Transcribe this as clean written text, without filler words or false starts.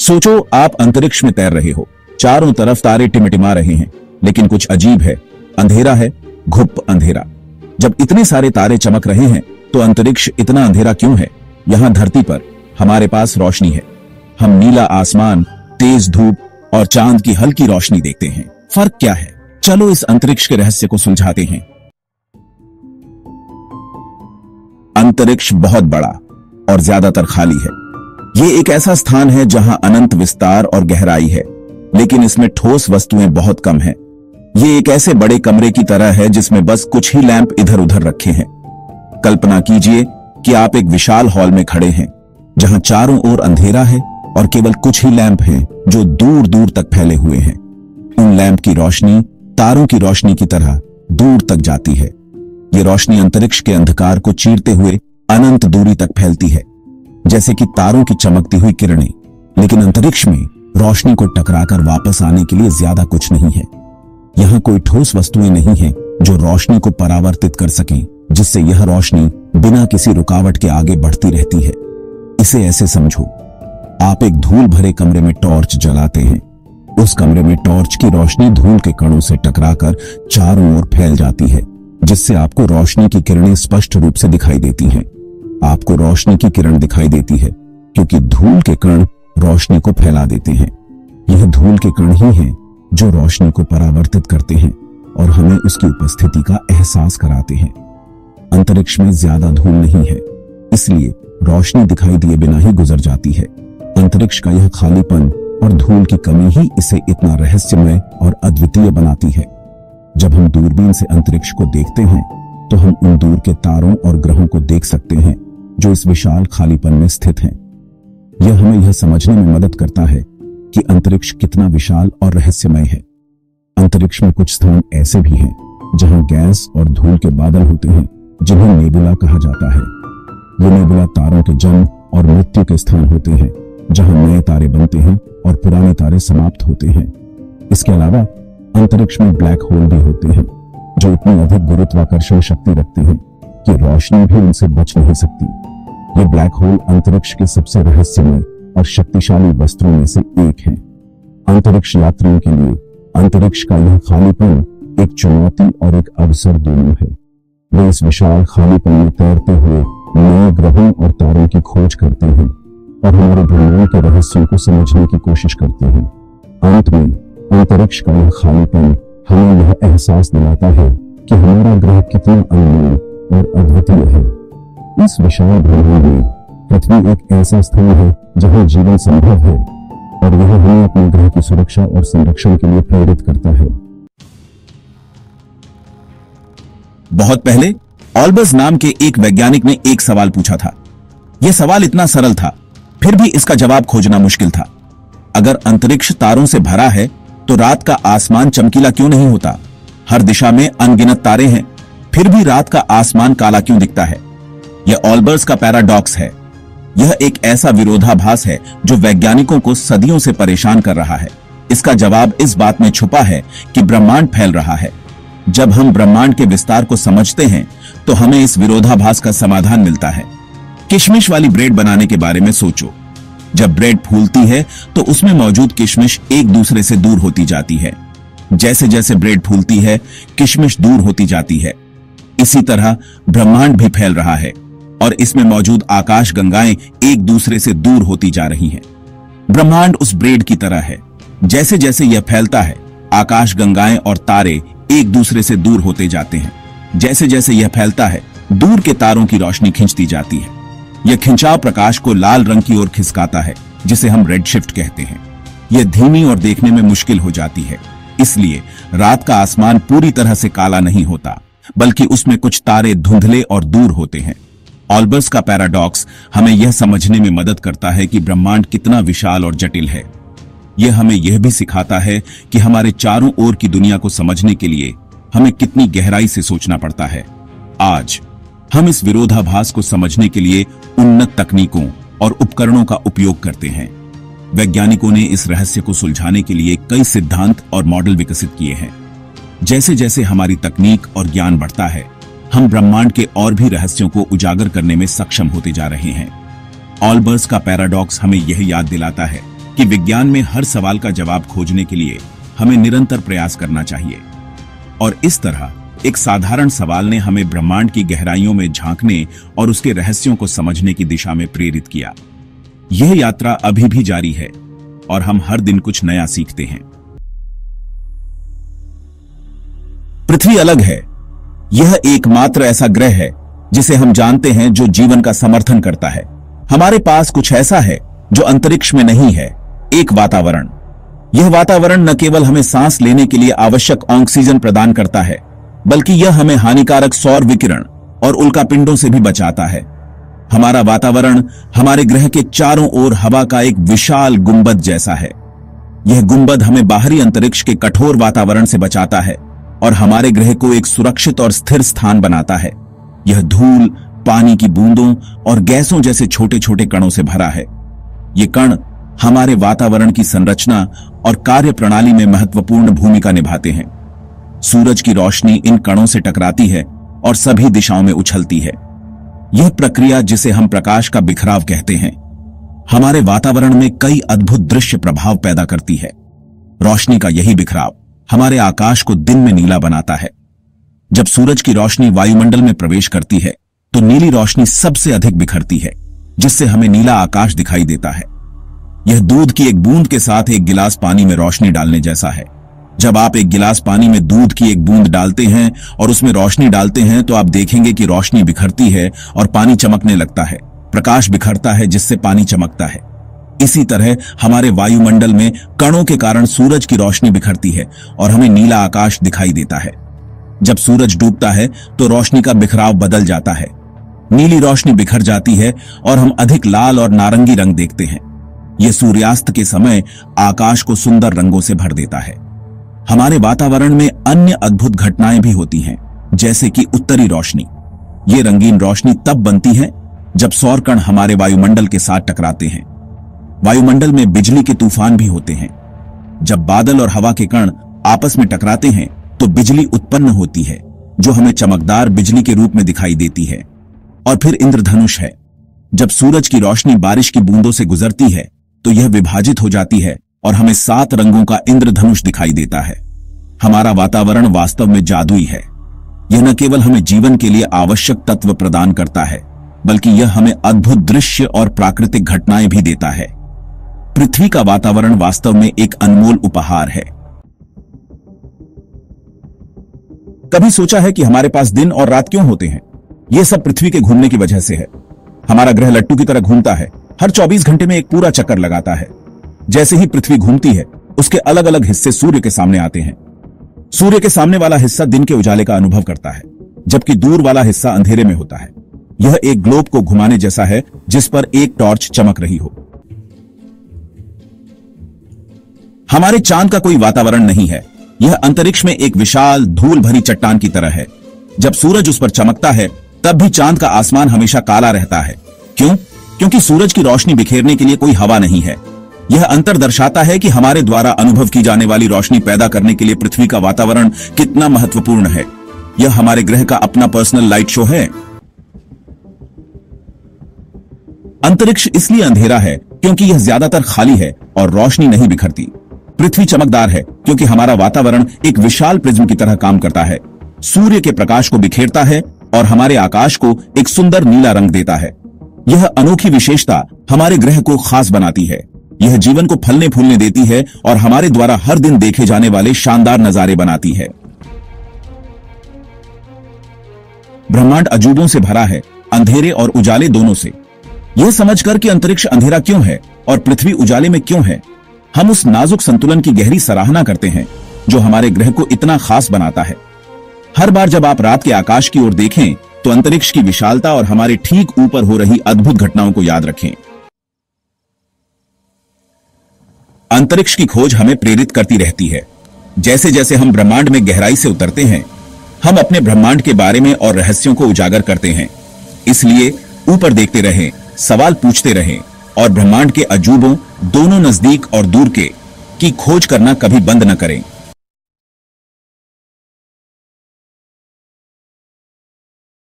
सोचो आप अंतरिक्ष में तैर रहे हो, चारों तरफ तारे टिमटिमा रहे हैं, लेकिन कुछ अजीब है, अंधेरा है, घुप अंधेरा। जब इतने सारे तारे चमक रहे हैं तो अंतरिक्ष इतना अंधेरा क्यों है? यहां धरती पर हमारे पास रोशनी है, हम नीला आसमान, तेज धूप और चांद की हल्की रोशनी देखते हैं। फर्क क्या है? चलो इस अंतरिक्ष के रहस्य को सुलझाते हैं। अंतरिक्ष बहुत बड़ा और ज्यादातर खाली है। ये एक ऐसा स्थान है जहां अनंत विस्तार और गहराई है, लेकिन इसमें ठोस वस्तुएं बहुत कम हैं। ये एक ऐसे बड़े कमरे की तरह है जिसमें बस कुछ ही लैंप इधर उधर रखे हैं। कल्पना कीजिए कि आप एक विशाल हॉल में खड़े हैं जहां चारों ओर अंधेरा है और केवल कुछ ही लैंप हैं जो दूर दूर तक फैले हुए हैं। उन लैंप की रोशनी तारों की रोशनी की तरह दूर तक जाती है। ये रोशनी अंतरिक्ष के अंधकार को चीरते हुए अनंत दूरी तक फैलती है, जैसे कि तारों की चमकती हुई किरणें। लेकिन अंतरिक्ष में रोशनी को टकराकर वापस आने के लिए ज्यादा कुछ नहीं है। यहां कोई ठोस वस्तुएं नहीं हैं जो रोशनी को परावर्तित कर सकें, जिससे यह रोशनी बिना किसी रुकावट के आगे बढ़ती रहती है। इसे ऐसे समझो, आप एक धूल भरे कमरे में टॉर्च जलाते हैं। उस कमरे में टॉर्च की रोशनी धूल के कणों से टकराकर चारों ओर फैल जाती है, जिससे आपको रोशनी की किरणें स्पष्ट रूप से दिखाई देती हैं। आपको रोशनी की किरण दिखाई देती है क्योंकि धूल के कण रोशनी को फैला देते हैं। यह धूल के कण ही हैं जो रोशनी को परावर्तित करते हैं और हमें उसकी उपस्थिति का एहसास कराते हैं। अंतरिक्ष में ज्यादा धूल नहीं है, इसलिए रोशनी दिखाई दिए बिना ही गुजर जाती है। अंतरिक्ष का यह खालीपन और धूल की कमी ही इसे इतना रहस्यमय और अद्वितीय बनाती है। जब हम दूरबीन से अंतरिक्ष को देखते हैं तो हम उन दूर के तारों और ग्रहों को देख सकते हैं जो इस विशाल खालीपन में स्थित हैं। यह हमें यह समझने में मदद करता है कि अंतरिक्ष कितना विशाल और रहस्यमय है। अंतरिक्ष में कुछ स्थान ऐसे भी हैं जहां गैस और धूल के बादल होते हैं, जिन्हें नेबुला कहा जाता है। ये नेबुला तारों के जन्म और मृत्यु के स्थान होते हैं, जहां नए तारे बनते हैं और पुराने तारे समाप्त होते हैं। इसके अलावा अंतरिक्ष में ब्लैक होल भी होते हैं, जो इतनी अधिक गुरुत्वाकर्षण शक्ति रखते हैं कि रोशनी भी उनसे बच नहीं सकती। ये ब्लैक होल अंतरिक्ष के सबसे रहस्यमय और शक्तिशाली वस्तुओं में से एक है। अंतरिक्ष यात्रियों के लिए अंतरिक्ष का यह खालीपन एक चुनौती और एक अवसर दोनों है। वे इस विशाल खालीपन में तैरते हुए नए ग्रहों और तारों की खोज करते हैं और हमारे ब्रह्मांड के रहस्यों को समझने की कोशिश करते हैं। अंत में अंतरिक्ष का यह खालीपन हमें यह एहसास दिलाता है कि हमारा ग्रह कितना अनमोल और अद्वितीय है। इस विशाल ब्रह्मांड में पृथ्वी एक ऐसा स्थान है जहां जीवन संभव है और यह हमें अपने ग्रह की सुरक्षा और संरक्षण के लिए प्रेरित करता है। बहुत पहले ऑल्बर्स नाम के एक वैज्ञानिक ने एक सवाल पूछा था। यह सवाल इतना सरल था, फिर भी इसका जवाब खोजना मुश्किल था। अगर अंतरिक्ष तारों से भरा है तो रात का आसमान चमकीला क्यों नहीं होता? हर दिशा में अनगिनत तारे हैं, फिर भी रात का आसमान काला क्यों दिखता है? यह ऑल्बर्स का पैराडॉक्स है। यह एक ऐसा विरोधाभास है जो वैज्ञानिकों को सदियों से परेशान कर रहा है। इसका जवाब इस बात में छुपा है कि ब्रह्मांड फैल रहा है। जब हम ब्रह्मांड के विस्तार को समझते हैं तो हमें इस विरोधाभास का समाधान मिलता है। किशमिश वाली ब्रेड बनाने के बारे में सोचो। जब ब्रेड फूलती है तो उसमें मौजूद किशमिश एक दूसरे से दूर होती जाती है। जैसे जैसे ब्रेड फूलती है, किशमिश दूर होती जाती है। इसी तरह ब्रह्मांड भी फैल रहा है और इसमें मौजूद आकाश गंगाएं एक दूसरे से दूर होती जा रही हैं। ब्रह्मांड उस ब्रेड की तरह है। जैसे जैसे यह फैलता है, आकाश गंगाएं और तारे एक दूसरे से दूर होते जाते हैं। जैसे जैसे यह फैलता है, दूर के तारों की रोशनी खिंचती जाती है। यह खिंचाव प्रकाश को लाल रंग की ओर खिसकाता है, जिसे हम रेडशिफ्ट कहते हैं। यह धीमी और देखने में मुश्किल हो जाती है। इसलिए रात का आसमान पूरी तरह से काला नहीं होता, बल्कि उसमें कुछ तारे धुंधले और दूर होते हैं। ऑल्बर्स का पैराडॉक्स हमें यह समझने में मदद करता है कि ब्रह्मांड कितना विशाल और जटिल है। यह हमें यह भी सिखाता है कि हमारे चारों ओर की दुनिया को समझने के लिए हमें कितनी गहराई से सोचना पड़ता है। आज हम इस विरोधाभास को समझने के लिए उन्नत तकनीकों और उपकरणों का उपयोग करते हैं। वैज्ञानिकों ने इस रहस्य को सुलझाने के लिए कई सिद्धांत और मॉडल विकसित किए हैं। जैसे जैसे हमारी तकनीक और ज्ञान बढ़ता है, हम ब्रह्मांड के और भी रहस्यों को उजागर करने में सक्षम होते जा रहे हैं। ऑल्बर्स का पैराडॉक्स हमें यह याद दिलाता है कि विज्ञान में हर सवाल का जवाब खोजने के लिए हमें निरंतर प्रयास करना चाहिए। और इस तरह एक साधारण सवाल ने हमें ब्रह्मांड की गहराइयों में झांकने और उसके रहस्यों को समझने की दिशा में प्रेरित किया। यह यात्रा अभी भी जारी है और हम हर दिन कुछ नया सीखते हैं। पृथ्वी अलग है। यह एकमात्र ऐसा ग्रह है जिसे हम जानते हैं जो जीवन का समर्थन करता है। हमारे पास कुछ ऐसा है जो अंतरिक्ष में नहीं है, एक वातावरण। यह वातावरण न केवल हमें सांस लेने के लिए आवश्यक ऑक्सीजन प्रदान करता है, बल्कि यह हमें हानिकारक सौर विकिरण और उल्कापिंडों से भी बचाता है। हमारा वातावरण हमारे ग्रह के चारों ओर हवा का एक विशाल गुंबद जैसा है। यह गुंबद हमें बाहरी अंतरिक्ष के कठोर वातावरण से बचाता है और हमारे ग्रह को एक सुरक्षित और स्थिर स्थान बनाता है। यह धूल, पानी की बूंदों और गैसों जैसे छोटे छोटे कणों से भरा है। ये कण हमारे वातावरण की संरचना और कार्यप्रणाली में महत्वपूर्ण भूमिका निभाते हैं। सूरज की रोशनी इन कणों से टकराती है और सभी दिशाओं में उछलती है। यह प्रक्रिया, जिसे हम प्रकाश का बिखराव कहते हैं, हमारे वातावरण में कई अद्भुत दृश्य प्रभाव पैदा करती है। रोशनी का यही बिखराव हमारे आकाश को दिन में नीला बनाता है। जब सूरज की रोशनी वायुमंडल में प्रवेश करती है तो नीली रोशनी सबसे अधिक बिखरती है, जिससे हमें नीला आकाश दिखाई देता है। यह दूध की एक बूंद के साथ एक गिलास पानी में रोशनी डालने जैसा है। जब आप एक गिलास पानी में दूध की एक बूंद डालते हैं और उसमें रोशनी डालते हैं तो आप देखेंगे कि रोशनी बिखरती है और पानी चमकने लगता है। प्रकाश बिखरता है जिससे पानी चमकता है। इसी तरह हमारे वायुमंडल में कणों के कारण सूरज की रोशनी बिखरती है और हमें नीला आकाश दिखाई देता है। जब सूरज डूबता है तो रोशनी का बिखराव बदल जाता है। नीली रोशनी बिखर जाती है और हम अधिक लाल और नारंगी रंग देखते हैं। यह सूर्यास्त के समय आकाश को सुंदर रंगों से भर देता है। हमारे वातावरण में अन्य अद्भुत घटनाएं भी होती हैं, जैसे कि उत्तरी रोशनी। ये रंगीन रोशनी तब बनती है जब सौर कण हमारे वायुमंडल के साथ टकराते हैं। वायुमंडल में बिजली के तूफान भी होते हैं। जब बादल और हवा के कण आपस में टकराते हैं तो बिजली उत्पन्न होती है, जो हमें चमकदार बिजली के रूप में दिखाई देती है। और फिर इंद्रधनुष है। जब सूरज की रोशनी बारिश की बूंदों से गुजरती है तो यह विभाजित हो जाती है और हमें 7 रंगों का इंद्रधनुष दिखाई देता है। हमारा वातावरण वास्तव में जादुई है। यह न केवल हमें जीवन के लिए आवश्यक तत्व प्रदान करता है, बल्कि यह हमें अद्भुत दृश्य और प्राकृतिक घटनाएं भी देता है। पृथ्वी का वातावरण वास्तव में एक अनमोल उपहार है। कभी सोचा है कि हमारे पास दिन और रात क्यों होते हैं? यह सब पृथ्वी के घूमने की वजह से है। हमारा ग्रह लट्टू की तरह घूमता है, हर 24 घंटे में एक पूरा चक्कर लगाता है। जैसे ही पृथ्वी घूमती है, उसके अलग अलग हिस्से सूर्य के सामने आते हैं। सूर्य के सामने वाला हिस्सा दिन के उजाले का अनुभव करता है, जबकि दूर वाला हिस्सा अंधेरे में होता है। यह एक ग्लोब को घुमाने जैसा है, जिस पर एक टॉर्च चमक रही हो। हमारे चांद का कोई वातावरण नहीं है। यह अंतरिक्ष में एक विशाल धूल भरी चट्टान की तरह है। जब सूरज उस पर चमकता है, तब भी चांद का आसमान हमेशा काला रहता है। क्यों? क्योंकि सूरज की रोशनी बिखेरने के लिए कोई हवा नहीं है। यह अंतर दर्शाता है कि हमारे द्वारा अनुभव की जाने वाली रोशनी पैदा करने के लिए पृथ्वी का वातावरण कितना महत्वपूर्ण है। यह हमारे ग्रह का अपना पर्सनल लाइट शो है। अंतरिक्ष इसलिए अंधेरा है क्योंकि यह ज्यादातर खाली है और रोशनी नहीं बिखरती। पृथ्वी चमकदार है क्योंकि हमारा वातावरण एक विशाल प्रिज्म की तरह काम करता है। सूर्य के प्रकाश को बिखेरता है और हमारे आकाश को एक सुंदर नीला रंग देता है। यह अनोखी विशेषता हमारे ग्रह को खास बनाती है। यह जीवन को फलने फूलने देती है और हमारे द्वारा हर दिन देखे जाने वाले शानदार नजारे बनाती है। ब्रह्मांड अजूबों से भरा है, अंधेरे और उजाले दोनों से। यह समझकर कि अंतरिक्ष अंधेरा क्यों है और पृथ्वी उजाले में क्यों है, हम उस नाजुक संतुलन की गहरी सराहना करते हैं जो हमारे ग्रह को इतना खास बनाता है। हर बार जब आप रात के आकाश की ओर देखें तो अंतरिक्ष की विशालता और हमारे ठीक ऊपर हो रही अद्भुत घटनाओं को याद रखें। अंतरिक्ष की खोज हमें प्रेरित करती रहती है। जैसे जैसे हम ब्रह्मांड में गहराई से उतरते हैं, हम अपने ब्रह्मांड के बारे में और रहस्यों को उजागर करते हैं। इसलिए ऊपर देखते रहें, सवाल पूछते रहें और ब्रह्मांड के अजूबों, दोनों नजदीक और दूर के, की खोज करना कभी बंद न करें।